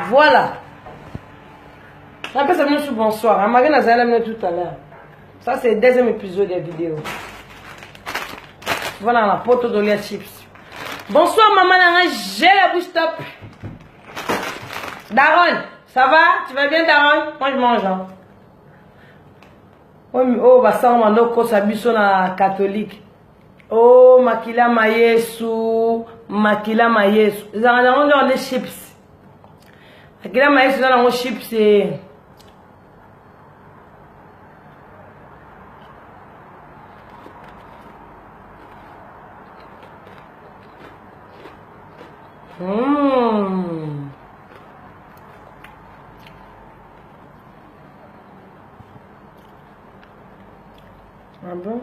Voilà. Après ça, nous bonsoir. Marine a tout à l'heure. Ça, c'est le deuxième épisode de la vidéo. Voilà la porte de lait chips. Bonsoir, maman. J'ai la bouche top. Daron, ça va? Tu vas bien, Daron? Moi, je mange. Hein. Oh, bah, ça, on m'a dit na catholique. Oh, makila mayesu. Makila mayesu. Ils ont des chips. Makila mayesu, ils ont des chips. Ah bon?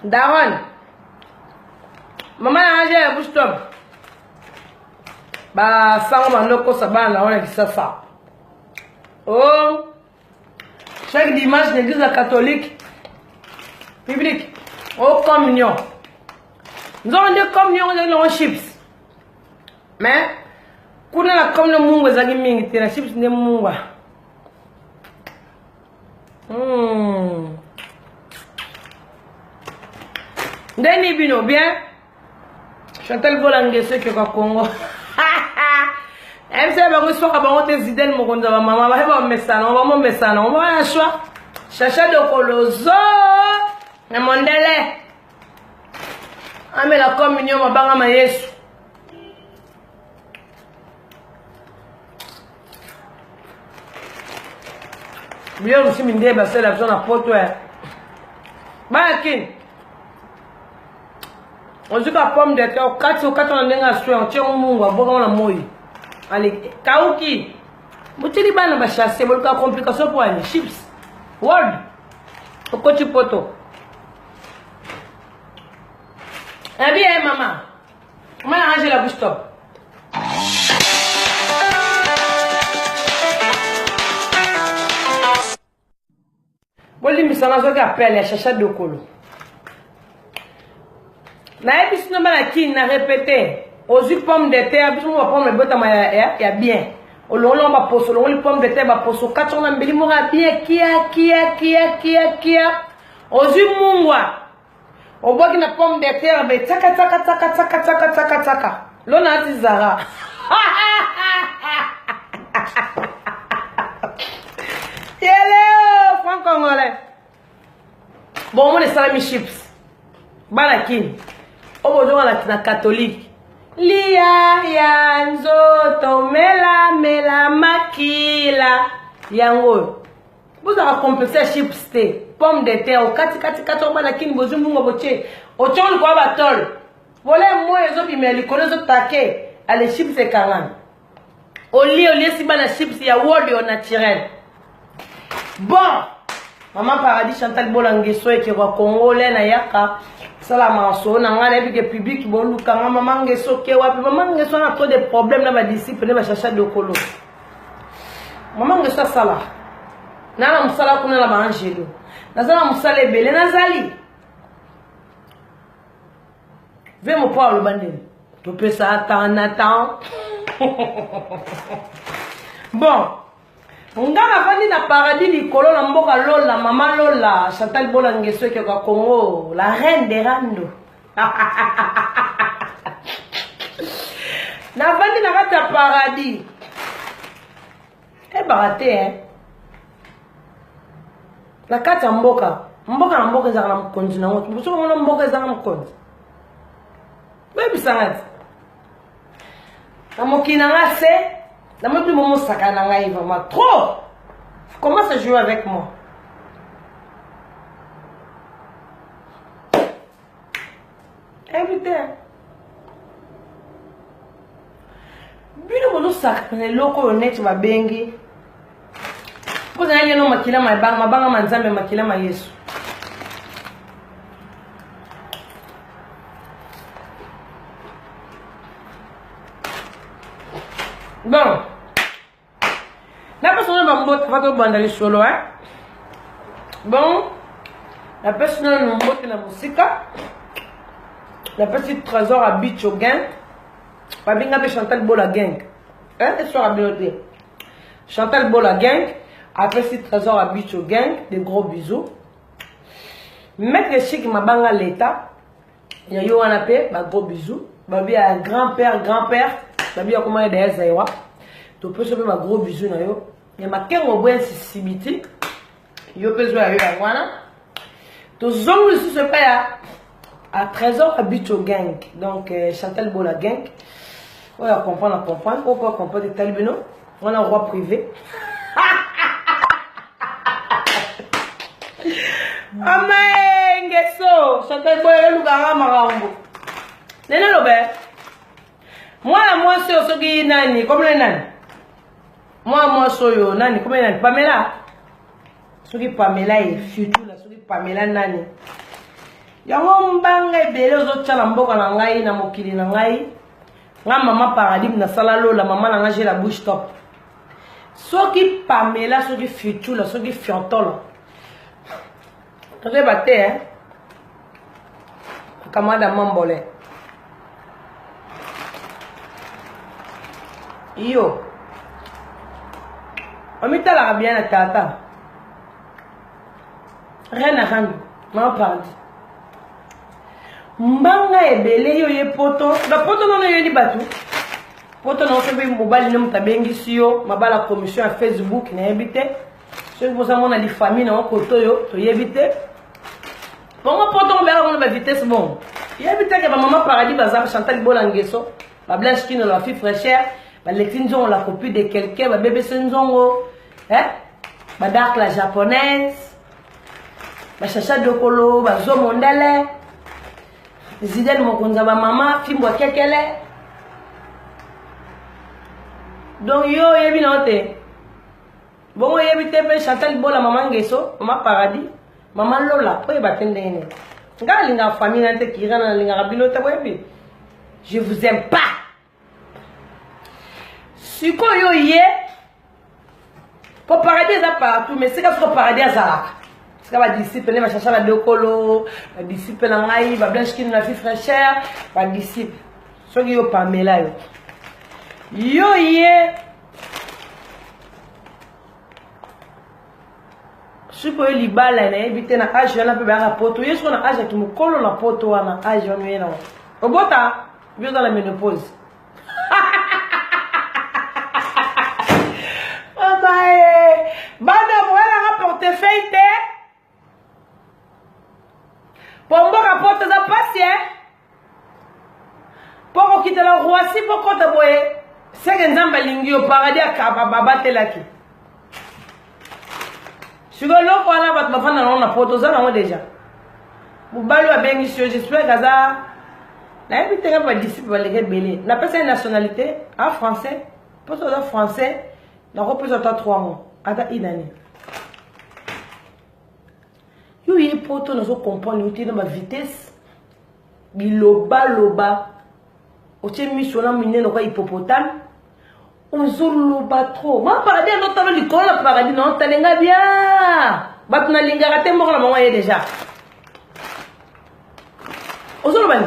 Daron, maman a mangé la bouche top. Bah, ça on va nous ça on a dit ça. Oh, chaque dimanche l'église catholique publique au communion. Nous avons des communions de chips. Mais quand la communion mungu zagi mingi tena chips ne munga. Deni bino bien. Chantal Bolangue ce que Congo. Elle sait pas soit ba on te zidel mo konza mama ba ba mesana on va un choix. Chacha de kolozo na mondele. Ame la communion mabanga ma Yesu. Bien aussi minde ba c'est la zone à poto. Bakin. On dit que pomme de terre, 4 ou 4 ans on tient au monde, on va mourir. Allez, Kauki, vous avez pas de chasser, vous avez complication pour les chips. Word, au côté poto. Eh bien, maman, comment arranger la bouche top? Vous avez mis ça dans un appel, les chachas de colo. Na ébis no bana kin na répété aux pommes de terre biso mo pomme bota ma ya bien o lo ba poso lo pomme de terre ba poso 4 na mbili mo ga bien kia aux mungwa o boki na pomme de terre be taka lo na tizara yele franc congolais bon on est salami chips bana kin. Oh, la catholique. Lia yanzo mela makila yango. Vous avez complexé chips pomme de terre au 4 bana kin bozu mungo boche. O chon ko batol. Volé mo ezo bimeli ko ezo take ale chips e 40. Oli si bana chips ya word au naturel. Bon, maman paradis Chantal Bolangue so e ki ko congolais na yaka. Salama so na ngana bi ke public bo luka maman ngeso ke wapi maman ngeso na trop de problèmes na ba disciple ba chacha de kolo maman ngeso sala na musala kuna la ba angelo na zala musala ebele na zali ve mo Paulo bandeni to pesa attend bon ngana fandi na paradis likolo na mboka lola mama lola Chantal Bolangue so ke ka Congo la reine des rando na fandi na kata paradis e barate la kata mboka na mboka za na mkonzi na ngoto buso na mboka za na mkonzi bebi sangat amokina ngase. La moi plus mon sac à la vraiment trop. Commence à jouer avec moi. Invité. Bino mon sac les locaux honnêtes ma bengi. Vous avez non makila ma banga manzambe makila ma Yesu. Bon. La personne va me faire le solo, hein. Bon. La personne n'a pas de musique. La petite trésor à Beach au gang. Pas bien que Chantal Bola gang. Hein, c'est sur la bibliothèque. Chantal Bola gang. Après petit trésor à Beach au gang. Des gros bisous. Maître Chic m'a banga l'état. Il y a eu un appel. Gros bisous. Babi a grand-père. Babi a comment aider Zaïwa. Tu peux se faire ma gros bisous. Il y a ma keng au bois sibiti. Yo peux jouer à eux à voilà. Tu zong ici se fait à trésor à Beach au gang. Donc Chantal Bola gang. On va comprendre. On peut comprendre des talibino. On a un roi privé. Amaengeso, Chantal Bola Lugara Marambo. Nena lobe. Moi c'est aussi nani, comme les nani. Moi soyo nani, comme les nani. Pamela. Soki Pamela est futur la soki Pamela nani. Yango mbanga ebele ozotala mboka na ngai na mokili na ngai. Nga maman paradigme na sala lola maman na nga j'ai la bouche top. Soki Pamela soki futur la soki fiantolo. Toke bate hein. Kamada mambole. Yo. Omita la bien na tata. Rien à rendre. Non parle. Mbanga ebele yo ye poto. La poto non yo ni batu. Poto non fait mobile nom tabengi siyo. Mabala commission à Facebook na ebite. Ceux qui vous amènent à la famille na koto yo to yebite. Bon moi poto on verra on va vitesse bon. Yebite que ma maman paradis bazar Chantal Bola Ngeso. La blanche qui ne la fille fraîcheur. Ba lekinzo on la copie de quelqu'un. Ba bébé senzongo. Hein? Ba dark la japonaise. Ba chacha dokolo. Ba zo mondele. Zidane mokonza ba mama. Fimbo kekele. Donc yo yebi note. Bon yebi tepe Chantal Bola maman Ngeso. Maman paradis. Maman Lola. Oye batende ene. Nga linga famille nante ki rana linga rabilote webi. Je vous aime pas. Suko yo ye. Pour paradis ça partout mais c'est qu'à paradis ça. C'est qu'à disciple va chercher la dokolo, la disciple na ngai, ba blanche qui na fi fraîcheur, ba disciple. So yo Pamela yo. Yo ye. Suko yo libala na éviter na age na pe ba poto. Yo so na age ki mukolo na poto na age on yena. Obota, yo dans la ménopause. Banda moela na portefeuille te. Pombo rapporte za passe hein. Poko kita la roi si poko ta boye. Sege nzamba lingi au paradis akaba babate laki. Sugolo ko na bat mafana na poto za na déjà. Mubalo abengi sio j'espère kaza. Na ebite ka ba disciple baleke belé. Na pesa nationalité en français. Poto za français. Na représente 3 mois. Ada inani. Yo ye poto na zo comprendre uti na ma vitesse. Biloba loba. Oche misona minene kwa hippopotame. Ozo loba trop. Ma paradis no talo likolo na paradis non talenga bien. Batuna lingara te moko na mama ye déjà. Ozo loba ni.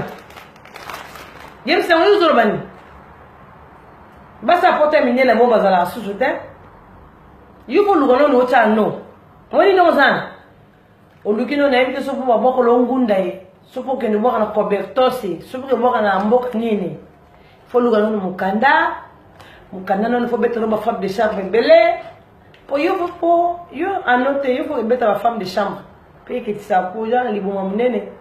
Yem se on ozo loba ni. Basa pote minene na bomba za la sous-souter. Yuko lugano no cha no. Woni no zana. Olukino na ebite sopo ba boko longunda e. Sopo ke no boka na cobertose, sopo ke boka na mboka nini. Fo lugano no mukanda. Mukanda no fo beta no ba femme de chambre belé. Po yo anote yo fo beta ba femme de chambre. Pe ke tsa ko ja libuma munene.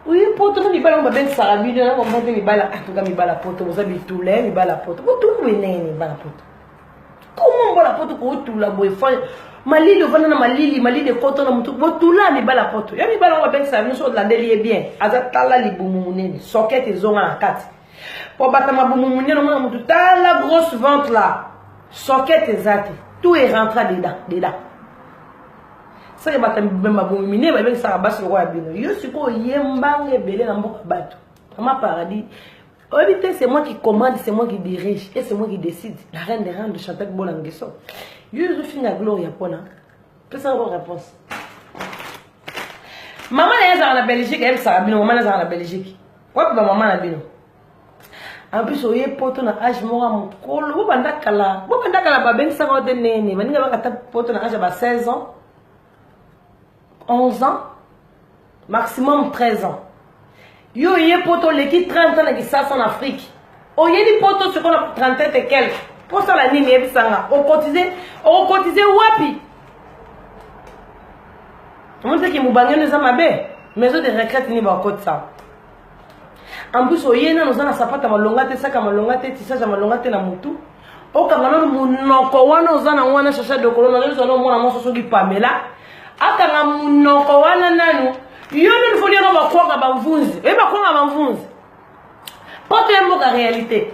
Oui, poto no libala ba ben sarabide na ko mo te libala atuka libala poto mo sabi tule libala poto. Ko tu wenene libala poto. Comment on la poto ko tu la boy fa malili vana na malili de koto na mutu bo tu la mi bala poto ya mi bala on ben ça so la delie bien azatala libumu munene socket zonga na kati po bata mabumu munene na mutu ta la grosse ventre là socket ezati tout est rentré dedans ça bata mabumu munene ba ben ça basi ko ya bino yo siko yembange belé na mboka bato mama paradis. C'est moi qui commande, c'est moi qui dirige et c'est moi qui décide. La reine des reines de Chantal Bola Ngeso. Je finis la gloire, Yapona. Quelle est la réponse? Maman est en Belgique, elle s'est maman est en Belgique. Quoi maman na bino. En plus oye poto na âge mora mon kolo, bo banda kala ba ben ça va nene, maninga ba kata poto na âge ba 16 ans. 11 ans, maximum 13 ans. Yo oye poto leki 30 ans qui ça en Afrique. Oye di poto sur qu'on a 30 et quelques. Pour ça la nini ebisanga, o cotiser wapi. On dit que Moubanyo nous a mabé. Maison de retraite ni ba côté ça. En plus oye na nous a sapata malongate saka malongate tisasa malongate na mutu. O kangana munoko wana ozana wana chacha de kolona zo no mona moso so di Pamela. Akanga munoko wana nanu. Yo ne faut dire ba kwanga ba mvunzi. E ba kwanga ba mvunzi. Poto yembo ka réalité.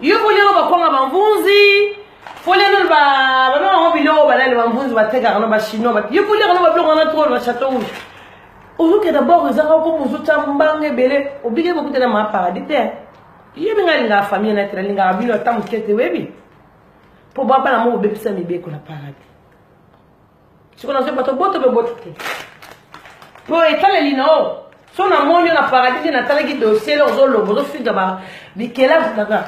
Yo faut dire ba kwanga ba mvunzi. Faut dire ba ba biloko ba le ba mvunzi ba teka kana ba chinois ba. Yo faut dire ba biloko na trop ba château rouge. Aujourd'hui d'abord ils ont comme aux autres mbange belé obligé beaucoup de ma paradis il y a une famille naturelle il y a une temps qui était webi pour voir pas la mot bébé ça me bé qu'on a paradis si on a fait bateau botte be botte pour étaler lino son amour na paradis na tala qui dossier los olo bozo finga ba bikela daga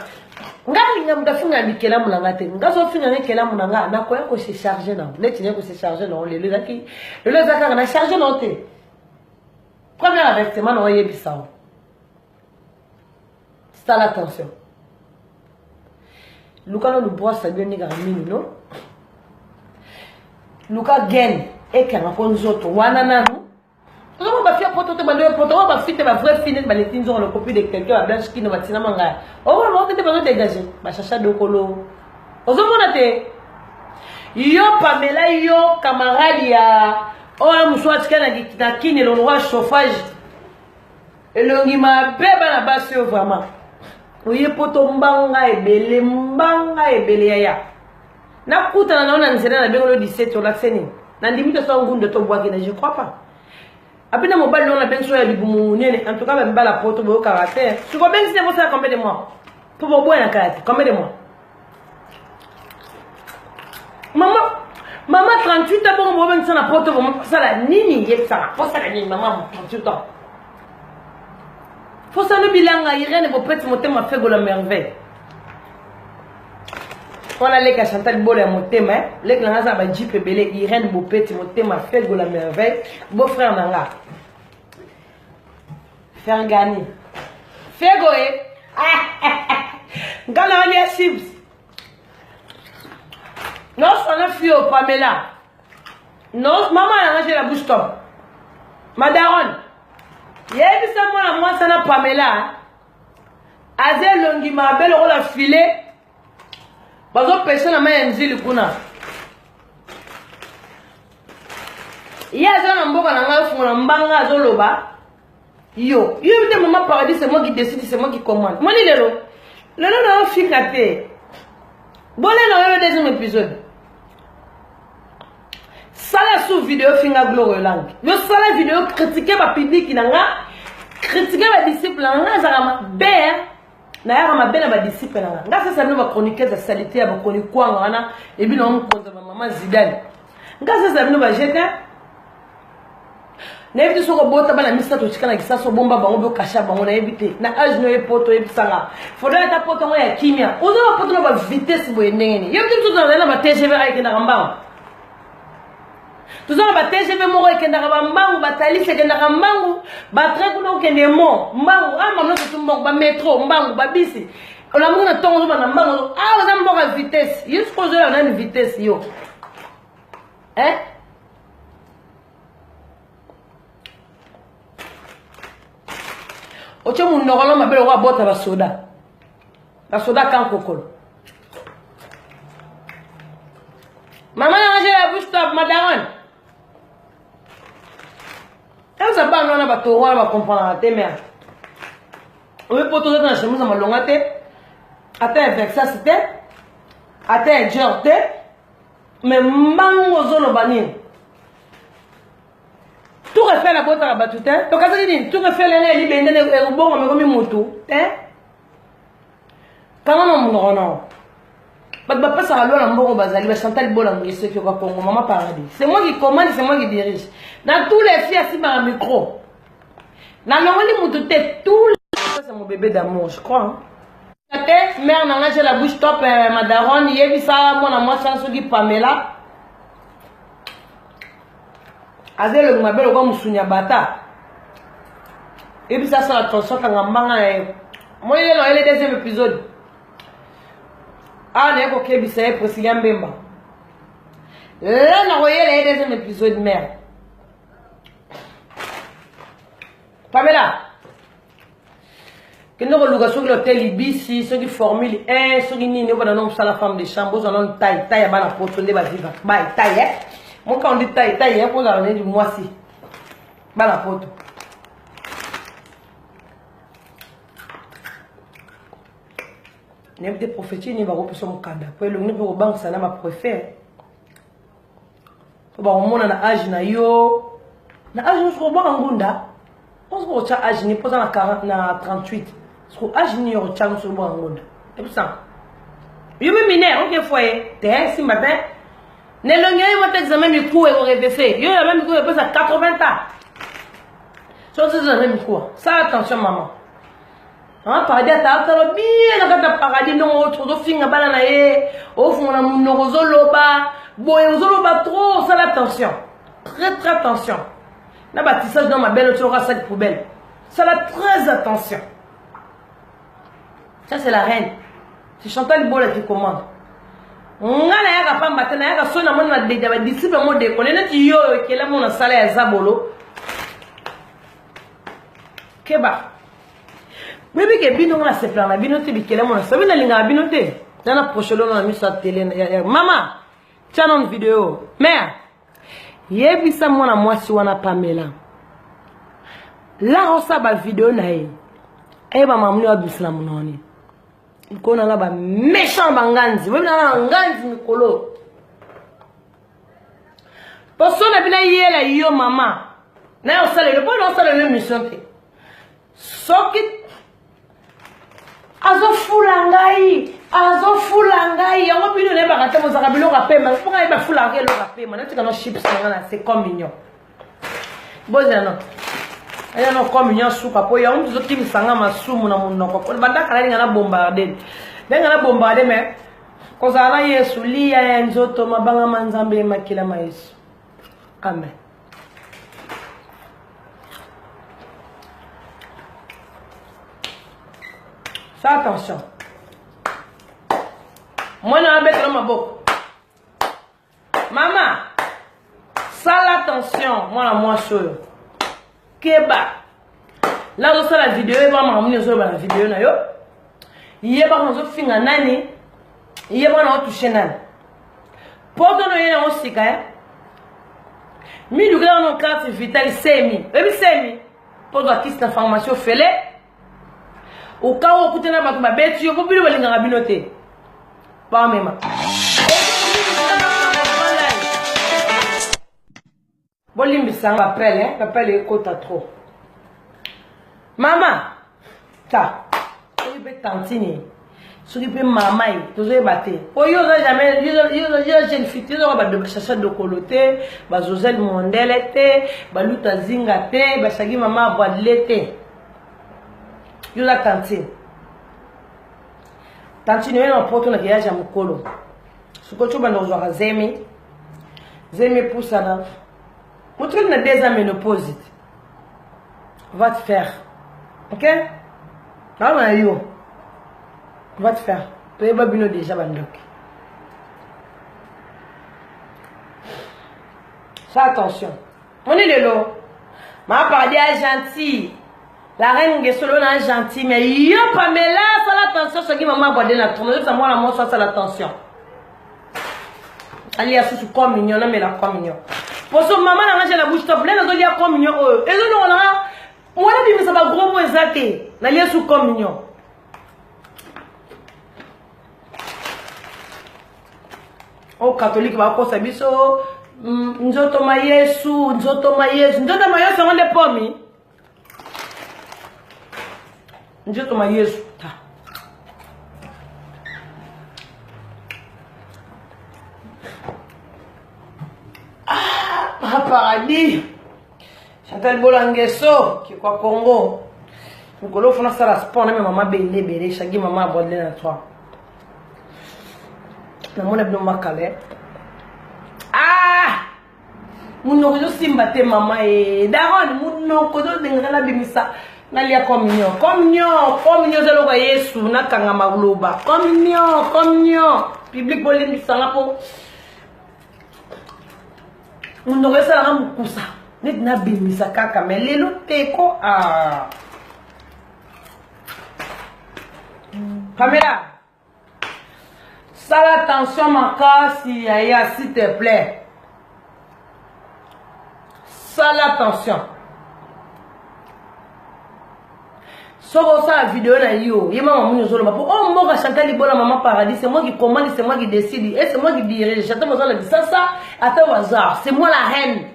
ngalinga mdafinga bikela mulanga te ngazo finga ne kela mulanga na ko ko se charger na net ne ko se charger non le zaki le zaka na charger non te. Premier avertissement, on y est c'est l'attention. Luka no bois ça bien nigga minu no. Luka gain et quand on pose autre wana nanu. On va faire poto te bando poto on va fitter ma vraie fine ba les tinzo le copie de quelqu'un à blanche qui ne va tina manga. On va te besoin dégager. Ba chacha de kolo. Ozo mona te. Yo Pamela yo camarade ya oh, moussouat na kini le roi chauffage. Et le ngima beba na basi vraiment. Oye poto mbanga ebele ya. Na kuta na ona nzela na bengolo 17 la seni. Na ndimito so ngunde to bwaki na je crois pas. Apina mobile on la benso ya libumu nene en tout cas même la poto bo caractère. Tu vois bien si c'est ça combien de mois. Pour bo boire na caractère combien de mois. Maman 38 ans pour moi ben ça na poto vraiment ça la nini yek ça. Pour ça la nini maman 38 ans. Faut ça le bilan à Irène et vos petits mots m'a fait la merveille. On a les Chantal Bol et mon thème, les glands à Jeep et Belé, Irène, vos petits mots m'a fait la merveille. Beau frère Nanga. Faire gagner. Faire goé. Galaria Chips. Non, on a fui au Pamela. Non, maman a rangé la bouche top. Madaron. Yebi sa moi ça na Pamela. Azel longi ma belle rôle à filer. Bazo personne na ma nzili kuna. Ya za na mboka na nga funa mbanga azoloba. Yo de maman paradis c'est moi qui décide, c'est moi qui commande. Moni lelo. Lelo na fikate. Bolé na le deuxième épisode. Sala sous vidéo finga gloire langue. Yo sala vidéo critiquer ma public nanga, critiquer ma disciple nanga zama ber na ya ma bela ma disciple nanga. Nga ça nous va chroniquer la saleté ya ba koni kwanga wana et bi no mkonza maman Zidane. Nga ça nous va jeter. Na éviter so ko bota bana misa to chikana kisa so bomba bango bo kasha bango na éviter. Na age no e poto e bisanga. Faudrait ta poto mo ya kimia. Ozo ba poto no ba vitesse bo ndengeni. Yo mtu to na ba TGV ay kina ngamba. Tout ça va TGV moko ekendaka ba mbangu ba talisi ekendaka mbangu ba train kuna okende mo mbangu ama no to mbangu ba métro mbangu ba bisi on a mona tongo ba na mbangu ah on a mboka vitesse jusqu'au jour on a une vitesse yo hein oche mu ndokolo mabelo kwa bota ba soda kan kokolo maman a mangé la bouche top madame. Quand ça va, on a pas on va comprendre la thème. On veut pas tout dans la chemise à ma longue tête. Attends, vexa c'était. Attends, genre tête. Mais mango zone bani. Tout refait la boîte à la battue. Donc, quand ça dit, tout refait les libérés, et bon, on me remet moto. Quand on a mon non. ça va loin en bazali, va Chantal Bolangue, ceux qui vont Congo, maman paradis. C'est moi qui commande, c'est moi qui dirige. Dans tous les filles assis par un micro. Dans le monde, tous les... C'est mon bébé d'amour, je crois. Hein. Mère, j'ai la bouche top, madaron, il y a vu ça, moi, chance qui Pamela. Azé, le mabel, on m'a bata. Et puis ça, c'est attention quand on m'a... Moi, il y a le deuxième épisode. Ah, n'est-ce que c'est pour s'y en bimba. Là, on a le deuxième épisode, mère. Pamela. Que nous regardons sur l'hôtel Ibisi, ceux qui formulent 1, ceux qui n'y pas dans la femme de chambre, ils ont taille, taille à la porte, on va vivre. Taille, moi quand on dit taille, taille, pour la journée du mois-ci. Bah la porte. N'importe quel prophétie n'y va pas sur mon cadre. Pour le niveau au banque, ça n'a pas préféré. Pour le monde à âge na yo, na âge nous serons en Gunda. On se voit à âge ni pas dans la 38. Sur âge ni au tchang sur bon en Gunda. C'est pour ça. Yo me mineur, ok foyer. T'es si matin. Ne le gagne votre examen du coup et au répété. Yo la même coup et à 80 ans. Sur ce même coup. Ça attention maman. Hein, paradis à ta bien na paradis non autre do finga bala na ye au fond na munoko zoloba boye zoloba trop ça l'attention très attention na bâtissage dans ma belle tu auras sac poubelle ça la très attention ça c'est la reine c'est Chantal Bola qui commande ngana ya ka pamba tena ya ka sona mona na de ba disciple mo de ko nena ti yo ke la mona sala ya zabolo keba bébé que bino na se plan na bino te bikela mona sabi na linga bino te na prochelo na mi sa télé mama channel vidéo mère yebisa mwana mwasi wana Pamela la osa ba vidéo na ye eba mamuni wa bislam noni ko na ba méchant banganzi webi na nganzi mikolo posona bina yela yo mama na osala le bon osala le mission te soki azo fulangai yango bino ne bakata mozaka bilo rapema ponga ba fulangai lo rapema na tika no chips ngana c'est comme mignon bozana aya no comme mignon souka po yango zo kimi sanga masumu na munoko ko banda kala ngana bombarder ngana bombarder mais ko zana Yesu liya ya nzoto mabanga manzambe makila ma Yesu amen. Fais attention. Moi, je vais mettre ma boque. Maman, ça l'attention. Moi, je suis. Keba. Là, je la vidéo. Je vais m'amener sur la vidéo. Il y a pas de fin à nani. Il y a pas de toucher nani. Pour que nous ayons aussi, mi lugar no carte vitale semi. Semi. Pour que cette information fele. Au cas où vous avez un bête, vous pouvez vous faire un binoté. Pas même. Bon, il m'appelle est côte à trop. Maman, ça, il peut tantiner. Il peut maman, tu sais, battre. Oh, il y a jamais, il y a jeune fille, il y a chercher de coloté, Joselle Mondele, Luta Zinga, Sagi maman, l'été. Yo la tantine. Tantine yo na poto na kiaja mukolo. Suko chuba ndo zwa zemi. Zemi poussa na. Mutre na 2 ans ménopause. Va te faire. OK? Na yo. Va te faire. Tu ba bino déjà bandok. Fais attention. On est de l'eau. Ma parler à gentil. La reine Gesolo est gentille, mais yo Pamela, ça l'attention, ce qui m'a abordé la tournée, ça moi la moi ça l'attention. Ali a sous communion, mais la communion. Pour son maman n'a pas la bouche top, là on dit la communion. Et nous on a, moi la Bible ça va gros mot exacté, la lia sous communion. Oh catholique va quoi ça biso, nzoto ma Yesu, on est pas mis. Njoto ma Yesu ta. Maman Paradis. Chantal Bolangeso, qui est quoi Congo. Mukolo fona sala sport na maman belé chagi maman abodle na toi. Na mona bino makale. Ah! Muno ko simba te maman e daron muno ko do dengala bimisa nalia communion zelo ko Yesu na kanga magloba. Communion. Public bolim sala po. Muno ko sala ngamukusa. Net na bimisa kaka melelo teko ah. Caméra, sale attention ma casse, s'il te plaît. Sale attention. Sors ça la vidéo là yo. Maman nous solo pour oh moi Chantal Libola maman Paradis, c'est moi qui commande, c'est moi qui décide et c'est moi qui dirige. Chantal Mozola dit ça attends au hasard, c'est moi la reine.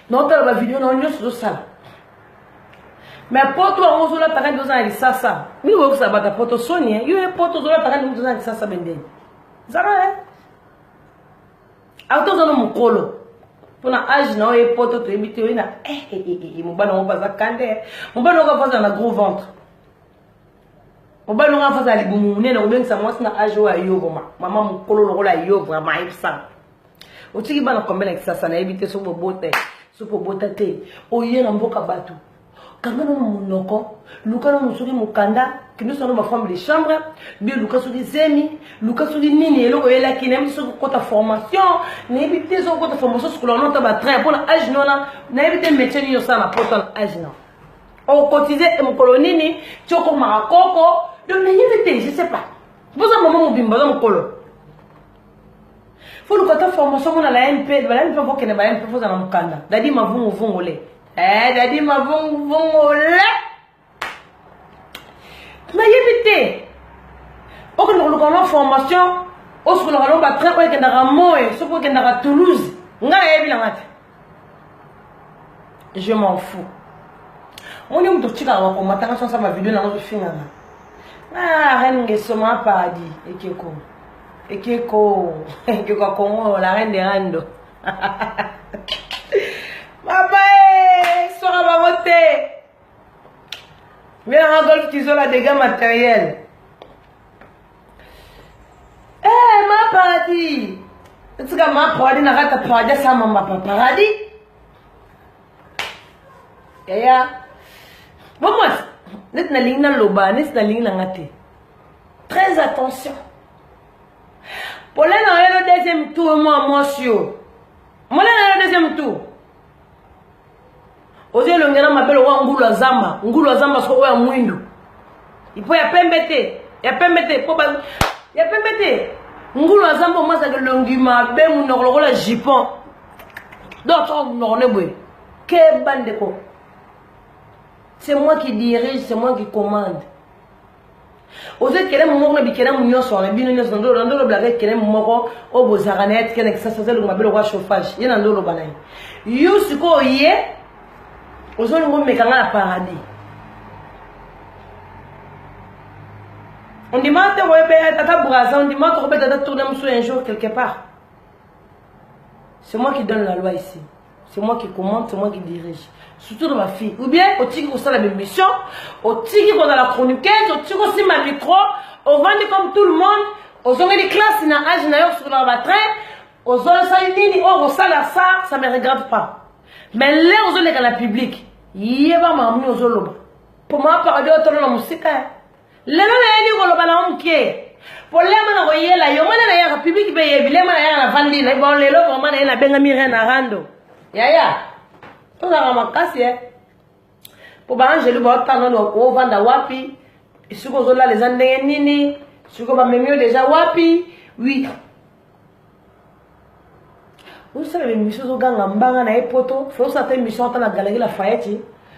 Non t'as la vidéo non nous sur ça. Mais pour toi, on a parlé de ça, ça. Mais vous savez pas pour toi, Sonia. Il y a pour toi, on a parlé de ça, ça, bende. Ça va, hein? Alors, on a mon colo. Pour l'âge, non, et pour toi, tu es habitué, na. Mon ballon, on va pas canner. Mon ballon, on va faire un gros ventre. Mon ballon, on va faire les boumounes, on va faire moi, c'est un âge où il y a maman, mon colo, le rôle à yo, vraiment, il ça. Au tigre, on a combien avec ça, ça n'a évité sur vos beautés, sur vos beautés. Au hier, on va bateau. Quand on a Luka nous mukanda, qui nous sommes ma femme de chambre, bien Luka sur des zemi, Luka sur des nini, et là il a qui n'aime sur côté formation, n'évitez sur côté formation sur le nom de ma train pour l'âge non là, n'évitez métier ni ça ma porte l'âge non. On cotisait mon colonini, tu as comme un coco, donc n'évitez, je sais pas. Vous avez un moment où bimba dans mon colo. Faut le côté formation on a la MP, la MP faut qu'elle ne va pas faire dans mon mukanda. Dadi ma vont olé. Dadi ma vont olé. Mais évitez. Au que nous avons formation, au que nous avons battu, au que nous avons Moé, au que nous avons Toulouse. Je m'en fous. On est où de tirer à on m'attend sur ma vidéo dans notre film. Ah, reine de Soma Paradis. Ekeko, Congo, la reine des Rando. Papa, sera ma voté. Viens en golf, tu as des dégâts matériels. Eh, ma Paradis. Tu as ma Paradis, n'a pas de Paradis, ça m'a pas Paradis. Yaya. Bon, moi, net na ligne na loba, net na ligne na ngate. Très attention. Pour aller dans le deuxième tour, moi, monsieur. Moi, dans le deuxième tour. Ozie longena mabelo wa ngulu azamba so wa mwindu. Ipo ya pembete, po ba ya pembete. Ngulu azamba moi ça que longima be munokolo la jipon. D'autres non ne boy. Que bande ko. C'est moi qui dirige, c'est moi qui commande. Ozie kele mo bi kele mo nyoso na bino nyoso ndolo blague kele mo o bozaranet kele ça le mabelo wa chauffage. Yena ndolo banai. Yusuko ye aujourd'hui, on me la Paradis. On demande on demande de tourner un jour quelque part. C'est moi qui donne la loi ici. C'est moi qui commande, c'est moi qui dirige. Surtout dans ma fille. Ou bien, au tigre, on a la même mission. Au tigre, on a la chroniqueuse. Au tigre, aussi ma micro. On vend comme tout le monde. Aux hommes des classes, il y a un âge sur la train. Aux hommes, ça ne me regarde pas. Mais là, aux hommes, dans la public. Yeba mamuni ozoloba. Pour moi, Paradis, on a la musique. Les gens qui ont la musique. Pour les gens qui ont la musique, la public, les gens qui ont la vandi, les gens qui ont la bengami rena rando. Yaya. On a ma casse. Pour banger le bord, on va vendre wapi. Et si vous avez les andés nini, si vous avez mieux déjà wapi, oui. Vous savez, les choses au gang en bas, na epoto, faut certaines missions dans la galerie Lafayette.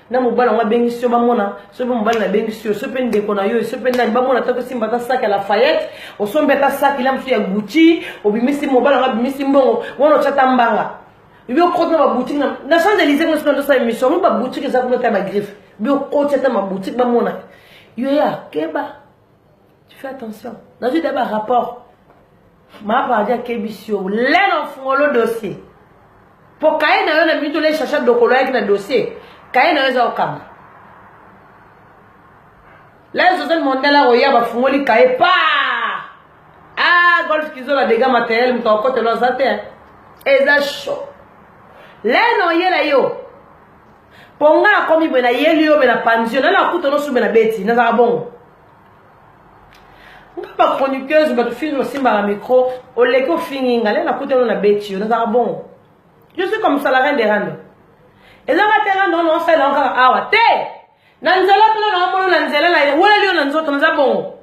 Na mobile on va bien sur bamona, sur mobile na bien sur, sur peine de konayo, sur peine na bamona tant que si mbata sac à Lafayette, au son beta sac il a monsieur Gucci, au bimisi mobile on va bimisi mbongo, on a chata mbanga. Il veut croire dans ma boutique na Champs-Élysées nous sommes dans sa émission, on va boutique ça pour ma griffe. Il veut croire chata ma boutique bamona. Yoya, keba. Tu fais attention. Dans un rapport. Ma Paradis Kebisio, l'aile en fond le dossier. Pour kaye na yo na minute les chercher dokolo avec na dossier. Kaye na yo za okamba. Là Joseph Mondela oya ba fungoli kaye pa. Ah golf kizo la dégâts matériels mto côté lo zate. Eza chaud. Là no yela yo. Ponga komi bena yeli yo bena pension na kuto no su bena beti na za bon. Pas chroniqueuse, mais tu finis aussi par le micro. Au lego fini, la coûte on a bêtise, on a bon. Je suis comme ça la reine des rangs. Et là, on non, c'est encore ah té. Nanzela plein nanzela là, voilà lui nanzo comme ça bon.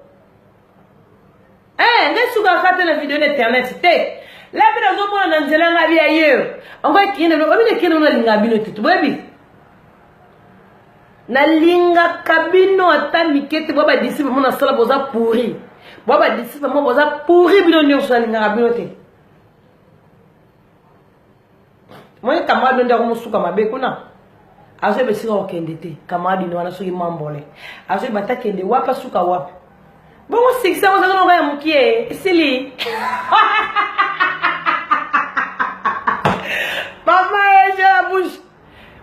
N'est-ce pas quand la vidéo d'internet té. Là puis dans on nanzela la vie ailleurs. On va qui ne on a linga bino tout. Baby. Na linga kabino ata mikete baba disi mon asala boza pourri. Baba disi mo boza pourri bino nyo so linga bino te. Moi kamado ndio musuka mabe kuna. Azo be sika okende te. Kamado ni wana so imambole. Azo bata kende wapa suka wapa. Bongo sikisa mo zanga ngaya mukie. Sili. Mama eje la bouche.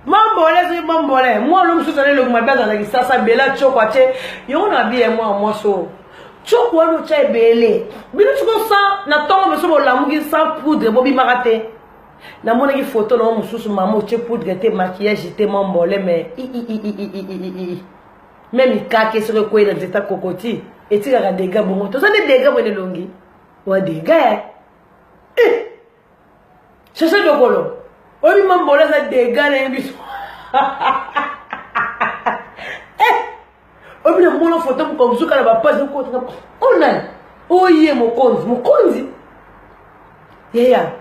Mambole c'est mambole. Moi l'homme sous le mabé dans la ça bela choko ache. Yo na bien moi so. Choko wana cha belé. Bino choko ça na tongo meso bo lamugi sans poudre bobi marate. Na mona ki photo na mususu mama che poudre te maquillage te mambole mais même il kake sur le coin dans état kokoti et tu regardes des gars bon to ça des dégâts bonne longi. Wa dégâts. C'est ça de golo. Ori mambole za dégâts na biso. Obi na mona photo ko kuzuka na ba page ko ta. Ona. Oye mokonzi. Yeah.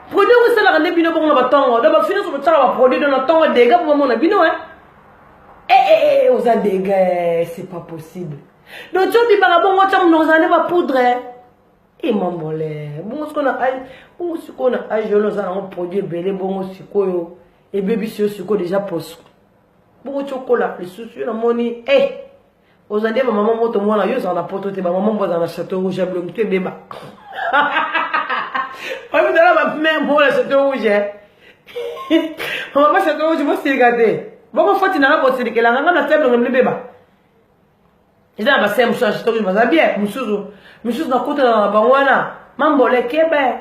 Produit où c'est la rende bino bon na batongo. Da ba finir sur le tsara ba produit dans le tongo dégâts pour mon bino hein. Aux a dégâts, c'est pas possible. Donc tu dis par bon on nous en pas poudre. Et mambole. Bon ce qu'on a je nous a un produit belé bon sikoyo et baby siko déjà poste. Bon chocolat, les soucis la money. Aux ande maman moto moi na yo ça na poto te maman bo dans la château rouge bleu tu beba. On me donne ma même pour le château rouge. Maman château rouge moi c'est regarder. Bon faut tu na ba que la ngana na table ngam beba. Ida ba sem so château rouge ba bien musuzu na kota na bangwana mambole keba.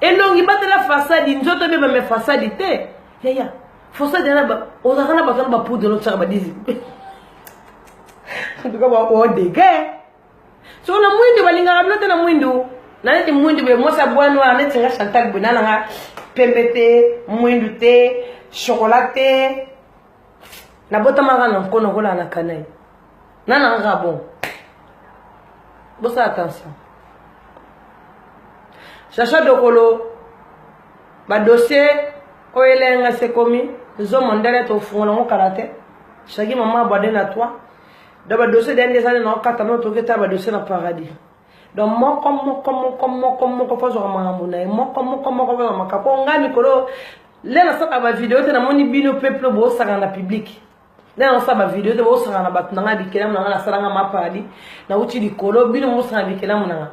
Elongi batela façade nzoto beba me façade te. Ya. Façade na ba ozakana ba kana ba poudre no tsaka ba dizi. Nduka ba o dégâts. So na mwindi balinga kabla na mwindu. Na neti mwindi be mosa bwanu na neti nga Chantal bonana nga pembete, mwindu te, chocolat te. Na bota magana nkono kola na kanai. Nana nga bon. Bossa attention. Chacha dokolo ba dossier oyelenga se komi zo mondele to fungola ngo karate. Shagi mama abade na toi. Dans le dossier d'un des années, on a 4 ans, on a un dossier dans le paradis. Donc, moi, comme vidéo, tu as mon ibino peuple, beau, ça dans la public. Là, on sait ma vidéo, on sait na batanga bikela, on a salanga ma paradis. Na uti di kolo, bino mo sanga bikela monanga.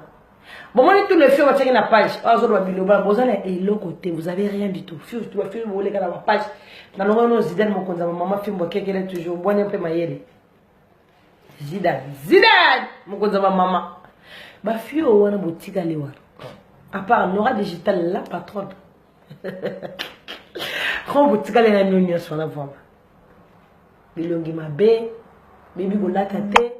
Bon, moi, tout le film, on check la page. Ah, zo ba vidéo, ba bozala et l'autre côté, vous avez rien du tout. Tu vas film, vous voulez la page. Dans le moment où Zidane mon konza, maman film, qu'elle est toujours, boire un peu maïeli. Zidane mokonza ba mama ba fio wana botika lewa à part Nora Digital la patronne quand botika le na nyonya sur la vente bilongi mabe bibi bolata te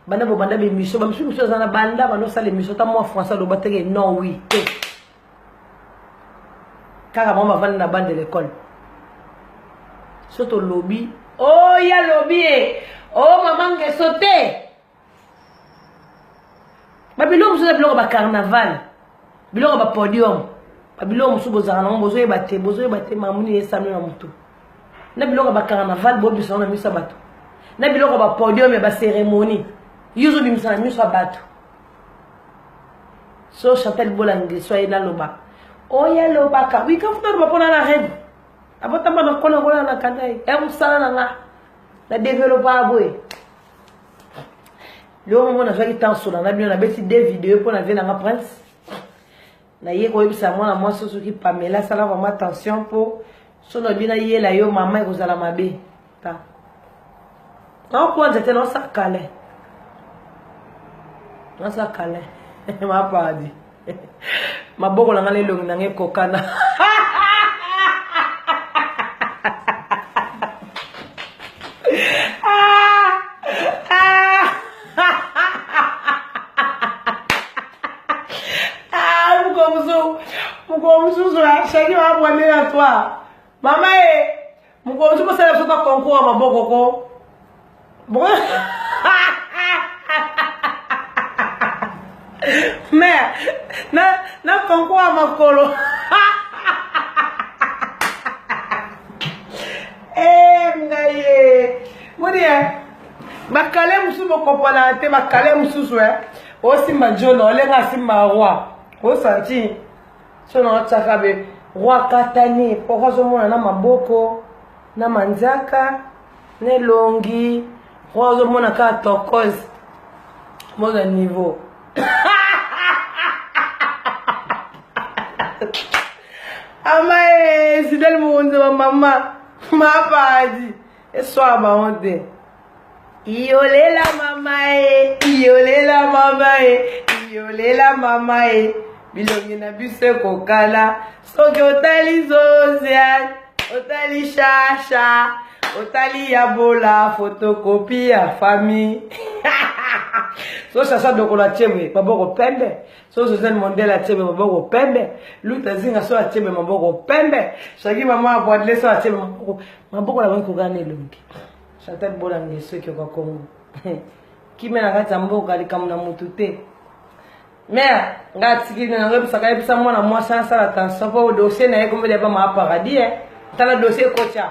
banda bo banda be miso ba miso za na banda ba no sale miso ta mo français lo bateke non oui car maman va na bande de l'école surtout lobby oh ya lobby oh maman qui sauté. Babylone vous avez le carnaval. Biloko ba podium. Babylone musu bozana ngo bozo yebate mamuni esamwe na mutu. Na biloko ba carnaval bo biso na misa bato. Na biloko ba podium ba cérémonie. Yuzo bimisa na misa bato. So Chantal Bolangue soyez là loba. Oh ya loba ka. Oui quand vous ba pona la reine. Abota ba na kona gola na kanai. E musala na la développer boy. Le moment où on a fait temps sur la bien on a fait des vidéos pour la vie dans la prince. na ye koyebisa mwana mwasi soki Pamela sala vraiment attention po sono bina yela yo mama ekozala mabe ta na kwanja te na sakale ma padi maboko na ngale longi na nge kokana Mukomsusu shaki wa bwale na toi mama mukomsusu ko sala soka concours maboko ko mais na concours makolo ngaye moni bakale musu bokopola te bakale mususu osimba jolo olenga simba roi o santi sono tsakabe roi katani pokazo mona na maboko na manzaka ne longi rozo mona ka turquoise moza niveau ama sidel mundo mama mapadi eswaba onde iolela mama iolela mama bilongi na bise kokala soki otali zozia otali shasha otali yabola photocopie ya famille so shasha dokola chebe maboko pembe so Joseph Mondela chebe maboko pembe Luta Zinga so chebe maboko pembe shaki mama abwadle so chebe maboko la banko gane longi Chantal bola ngeso ki kwa Kongo kimena kata mboka likamuna mutu te mais ngati kini na ngebe saka ebisa mwana mwasi sala attention po dossier na yeko mbele ba ma paradis tala dossier kocha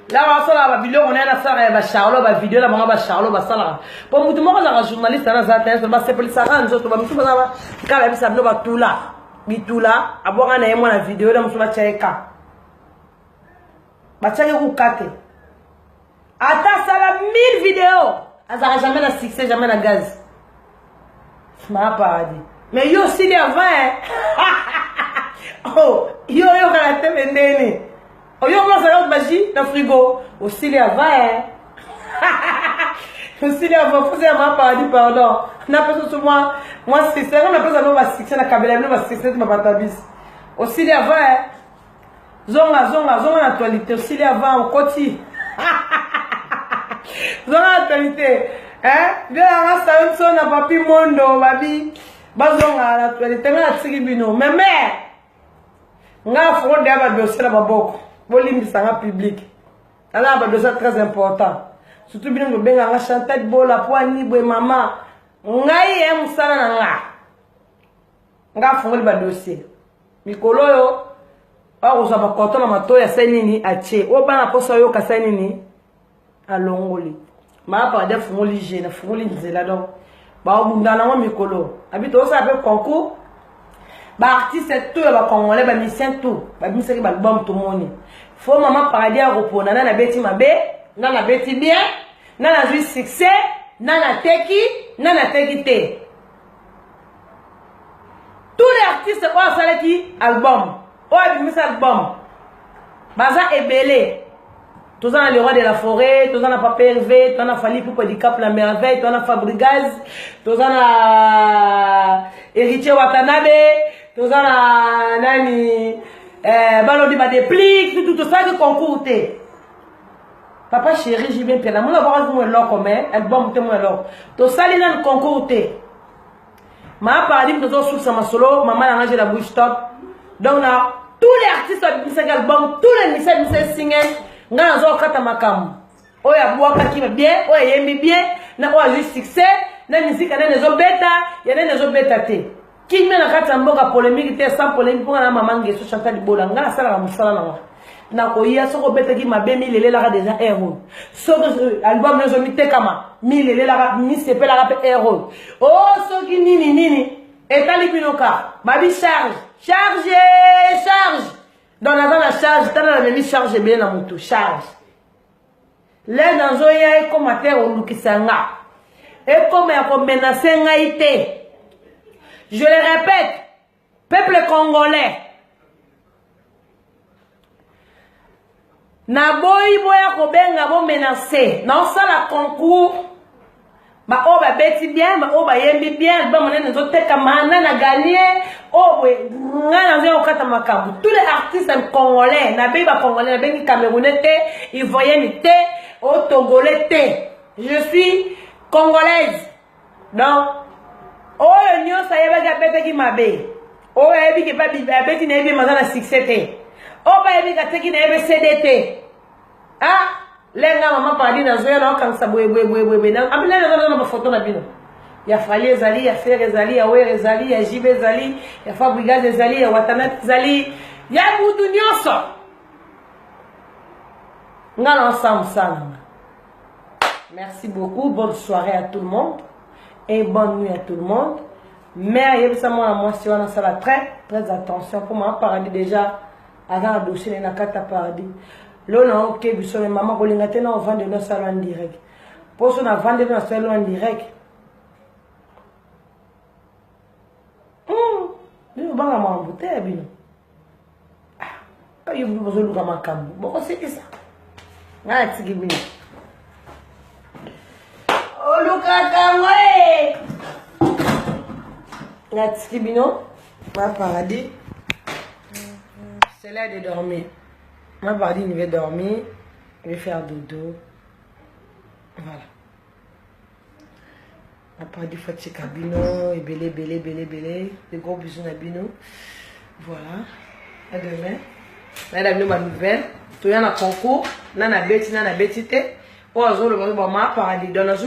la wa sala ba biloko na sala ba Charlo ba video la ba Charlo ba sala po mutu moko za journaliste na za test ba sepelisa kan zo to ba mutu ba kala bisa no ba tula bitula abonga na yemo na video la mutu ba chaeka ba chaeka ku kate ata sala 1000 vidéos azara jamais na succès jamais na gaz ma paradis mais yo aussi les avant oh yo kana te vendene oh yo moi ça baji na frigo aussi les avant aussi les avant faut dire ma paradis pardon na personne sur moi c'est ça on appelle ça no va succès na kabela no va succès ma batabis aussi les avant zonga na actualité aussi les avant au côté zonga actualité bien la ça na papi mondo babi bazonga la actualité na tsiki bino mais nga fraude ya ba dossier la baboko bolimbisa nga public ala ba dossier très important surtout bino benga nga Chantal bola poani bwe mama ngai musala na nga fungoli ba dossier mikolo yo ba ko ba kotona matoya senini ache o bana poso yo ka senini alongoli ma pa de fungoli je na fungoli nzela donc ba bundana mo mikolo abito ça pe concours ba artiste tout ba congolais ba musicien tout ba musicien ba album tout monde faut maman paradis repona na beti mabe na beti bien na jui succès na teki te tous les artistes ont sala ki album o abimisa album baza ebele. Tous en le roi de la forêt, tous en a Papa Hervé, tous en a Fali pour du Cap la merveille, tous en a Fabregas, tous en a Héritier Watanabe, tous en a Nani, Ballon de Badeplik, tout ça de concours. Papa chéri, j'ai bien payé. Mon avoir un lot comme elle, bon, moi alors. Tout ça, il y a un concours. Ma paradigme, nous avons sous ma solo, maman a rangé la bouche top. Donc, tous les artistes ont mis un album, tous les musiciens singers. Nga zo kata makamu oya bwaka kiba bien oya yembi bien na oya ju succès na musique na zo beta ya na zo beta te kimena na kata mboka polémique te sans polémique pour na mama ngeso Chantal bola nga na sala musala na ko ya soko beta ki mabemi lele la déjà héros soko album na zo mitekama mi lele la mi sepela la héros oh soki nini etali binoka babi charge dans la charge, t'as la même charge bien dans mon tout charge. Là dans zoya et comme terre au lukisanga. Et comme ya ko menacer ngaité. Je le répète, Peuple congolais. Na boyi boya kobenga bo menacer. Na osala concours. Ba o ba beti bien, ba o ba yembi bien, ba monene nzoteka mana na gagner. Oh oui, ngana nzé okata makambu. Tous les artistes congolais, na be ba congolais, na be camerounais té, ivoirien té, au togolais té. Je suis congolaise. Donc oh nyo sa yeba ga beta ki mabe. Oh ebi ke ba beti na ebi mazana succès té. Oh ba ebi ka teki na ebi CDT. Ah, lenga mama pardi na zoya na kansa boye na abina na ba photo na bino. Ya fali ezali, ya fer ezali, ya wer ezali, ya jibe ezali, ya fabrigaz ezali, ya watanat ezali, ya mutu nyonso. Ngana ensemble sana. Merci beaucoup, bonne soirée à tout le monde et bonne nuit à tout le monde. Mais il y a moi si on a ça très attention pour moi paradis déjà avant le dossier na kata paradis. Là on a OK biso maman kolinga tena on vend de nos salons en direct. Pour ça on a vendu nos salons en direct. Nous banga ma bouteille bino. Ah, il vous besoin de makambo. Bon c'est ça. Na tiki bino. Oh Lukaka ouais. La tribino, ma paradis. C'est l'heure de dormir. Ma paradis, il va dormir. Il va faire dodo. Voilà. Ma paradis, il fait cabino. Et belé. Des gros bisous à bino. Voilà. À demain. Là, il y a ma nouvelle. Tout y a un concours. Nana beti té. Oh, je vais le ma paradis. Dans le